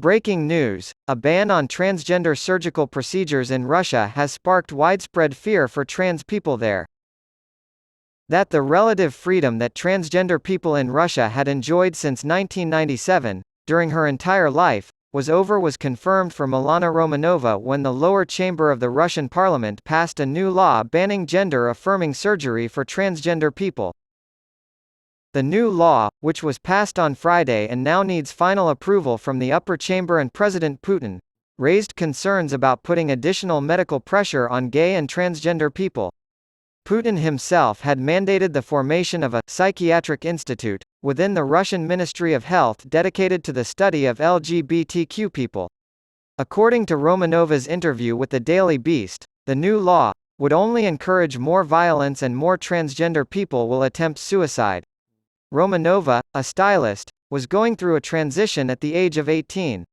Breaking news: a ban on transgender surgical procedures in Russia has sparked widespread fear for trans people there. That the relative freedom that transgender people in Russia had enjoyed since 1997, during her entire life, was over was confirmed for Milana Romanova when the lower chamber of the Russian parliament passed a new law banning gender-affirming surgery for transgender people. The new law, which was passed on Friday and now needs final approval from the upper chamber and President Putin, raised concerns about putting additional medical pressure on gay and transgender people. Putin himself had mandated the formation of a psychiatric institute within the Russian Ministry of Health dedicated to the study of LGBTQ people. According to Romanova's interview with the Daily Beast, the new law would only encourage more violence and more transgender people will attempt suicide. Romanova, a stylist, was going through a transition at the age of 18.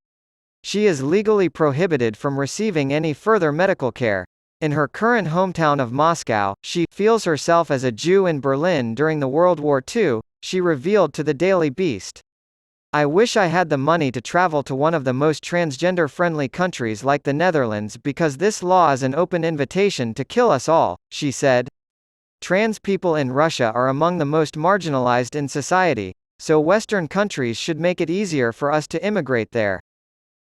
She is legally prohibited from receiving any further medical care. In her current hometown of Moscow, she feels herself as a Jew in Berlin during the World War II, she revealed to the Daily Beast. I wish I had the money to travel to one of the most transgender-friendly countries like the Netherlands because this law is an open invitation to kill us all, she said. Trans people in Russia are among the most marginalized in society, so Western countries should make it easier for us to immigrate there.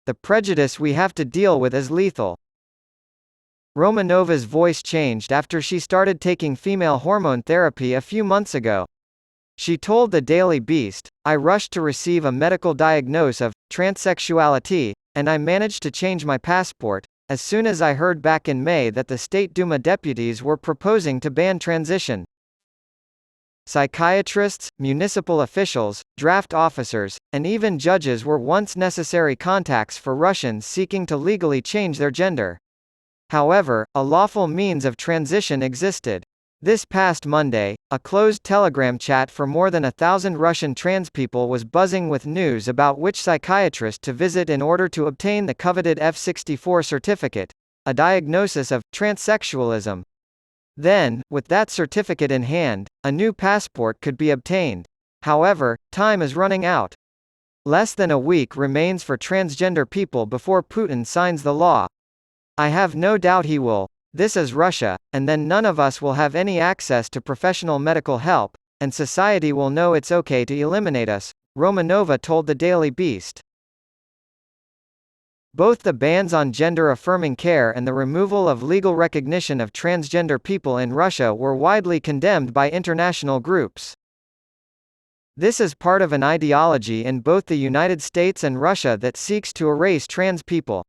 The prejudice we have to deal with is lethal. Romanova's voice changed after she started taking female hormone therapy a few months ago. She told the Daily Beast, I rushed to receive a medical diagnosis of transsexuality, and I managed to change my passport, as soon as I heard back in May that the State Duma deputies were proposing to ban transition. Psychiatrists, municipal officials, draft officers, and even judges were once necessary contacts for Russians seeking to legally change their gender. However, a lawful means of transition existed. This past Monday, a closed Telegram chat for more than 1,000 Russian trans people was buzzing with news about which psychiatrist to visit in order to obtain the coveted F64 certificate, a diagnosis of transsexualism. Then, with that certificate in hand, a new passport could be obtained. However, time is running out. Less than a week remains for transgender people before Putin signs the law. I have no doubt he will. This is Russia, and then none of us will have any access to professional medical help, and society will know it's okay to eliminate us, Romanova told the Daily Beast. Both the bans on gender-affirming care and the removal of legal recognition of transgender people in Russia were widely condemned by international groups. This is part of an ideology in both the United States and Russia that seeks to erase trans people.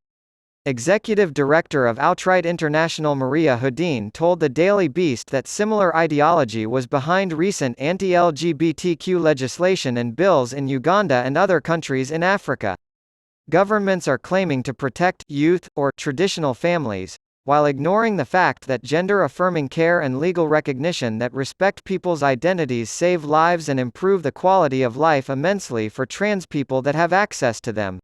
Executive Director of Outright International Maria Houdin told the Daily Beast that similar ideology was behind recent anti-LGBTQ legislation and bills in Uganda and other countries in Africa. Governments are claiming to protect youth or traditional families, while ignoring the fact that gender-affirming care and legal recognition that respect people's identities save lives and improve the quality of life immensely for trans people that have access to them.